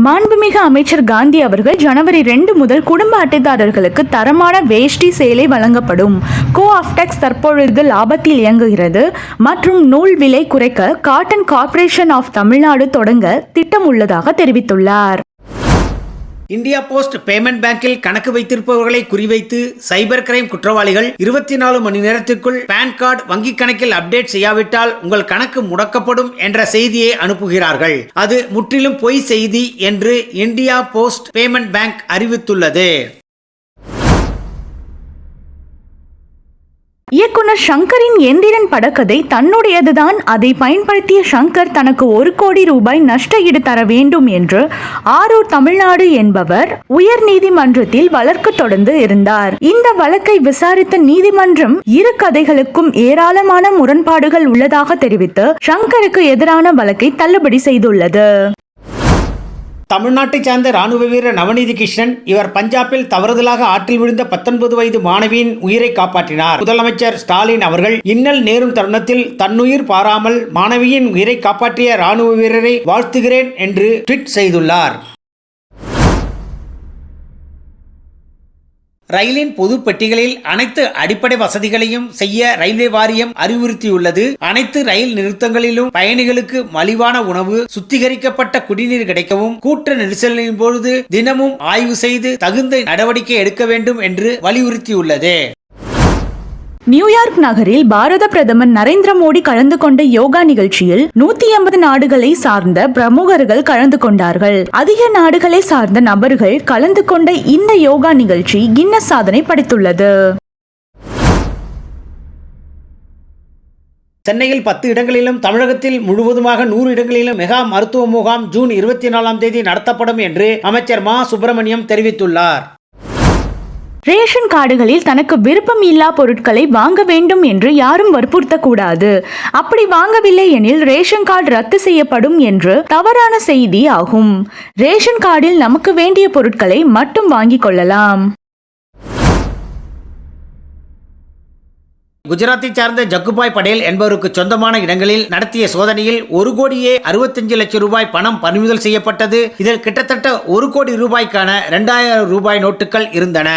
மாண்புமிகு அமைச்சர் காந்தி அவர்கள் ஜனவரி 2 முதல் குடும்ப அட்டைதாரர்களுக்கு தரமான வேஷ்டி சேலை வழங்கப்படும். கோ-ஆப்டெக்ஸ் தற்பொழுது லாபத்தில் இயங்குகிறது மற்றும் நூல் விலை குறைக்க காட்டன் கார்ப்பரேஷன் ஆஃப் தமிழ்நாடு தொடங்க திட்டம் உள்ளதாக தெரிவித்துள்ளார். இந்தியா போஸ்ட் பேமெண்ட் பேங்கில் கணக்கு வைத்திருப்பவர்களை குறிவைத்து சைபர் கிரைம் குற்றவாளிகள் 24 மணி நேரத்திற்குள் பான் கார்டு வங்கி கணக்கில் அப்டேட் செய்யாவிட்டால் உங்கள் கணக்கு முடக்கப்படும் என்ற செய்தியை அனுப்புகிறார்கள். அது முற்றிலும் பொய் செய்தி என்று இந்தியா போஸ்ட் பேமெண்ட் பேங்க் அறிவித்துள்ளது. இயக்குனர் ஷங்கரின் எந்திரன் படக்கதை தன்னுடையதுதான். அதை பயன்படுத்திய ஷங்கர் தனக்கு 1 கோடி ரூபாய் நஷ்ட ஈடு தர வேண்டும் என்று ஆரூர் தமிழ்நாடு என்பவர் உயர் நீதிமன்றத்தில் வழக்கு தொடர்ந்து இருந்தார். இந்த வழக்கை விசாரித்த நீதிமன்றம் இரு கதைகளுக்கும் ஏராளமான முரண்பாடுகள் உள்ளதாக தெரிவித்து ஷங்கருக்கு எதிரான வழக்கை தள்ளுபடி செய்துள்ளது. தமிழ்நாட்டை சார்ந்த ராணுவ வீரர் நவநீதி கிருஷ்ணன் இவர் பஞ்சாபில் தவறுதலாக ஆற்றில் விழுந்த 19 வயது மாணவியின் உயிரை காப்பாற்றினார். முதலமைச்சர் ஸ்டாலின் அவர்கள் இன்னல் நேரும் தருணத்தில் தன்னுயிர் பாராமல் மாணவியின் உயிரை காப்பாற்றிய ராணுவ வீரரை வாழ்த்துகிறேன் என்று ட்வீட் செய்துள்ளார். ரயிலின் பொது பெட்டிகளில் அனைத்து அடிப்படை வசதிகளையும் செய்ய ரயில்வே வாரியம் அறிவுறுத்தியுள்ளது. அனைத்து ரயில் நிறுத்தங்களிலும் பயணிகளுக்கு மலிவான உணவு, சுத்திகரிக்கப்பட்ட குடிநீர் கிடைக்கவும் கூட்ட நெரிசலின் பொழுது தினமும் ஆய்வு செய்து தகுந்த நடவடிக்கை எடுக்க வேண்டும் என்று வலியுறுத்தியுள்ளது. நியூயார்க் நகரில் பாரத பிரதமர் நரேந்திர மோடி கலந்து கொண்ட யோகா நிகழ்ச்சியில் 180 நாடுகளை சார்ந்த பிரமுகர்கள் கலந்து கொண்டார்கள். அதிக நாடுகளை சார்ந்த நபர்கள் கலந்து கொண்ட இந்த யோகா நிகழ்ச்சி கின்னஸ் சாதனை படைத்துள்ளது. சென்னையில் 10 இடங்களிலும் தமிழகத்தில் முழுவதுமாக 100 இடங்களிலும் மெகா மருத்துவ முகாம் ஜூன் 24ஆம் தேதி நடத்தப்படும் என்று அமைச்சர் மா சுப்பிரமணியம் தெரிவித்துள்ளார். ரேஷன் கார்டுகளில் தனக்கு விருப்பம் இல்லா பொருட்களை வாங்க வேண்டும் என்று யாரும் வற்புறுத்தக்கூடாது. அப்படி வாங்கவில்லை எனில் ரேஷன் கார்டு ரத்து செய்யப்படும் என்று தவறான செய்தி ஆகும். ரேஷன் கார்டில் நமக்கு வேண்டிய பொருட்களை மட்டும் வாங்கிக் கொள்ளலாம். குஜராத்தை சார்ந்த ஜக்குபாய் படேல் என்பவருக்கு சொந்தமான இடங்களில் நடத்திய சோதனையில் 1,65 லட்சம் ரூபாய் பணம் பறிமுதல் செய்யப்பட்டது. இதில் கிட்டத்தட்ட 1 கோடி ரூபாய்க்கான 2,000 ரூபாய் நோட்டுகள் இருந்தன.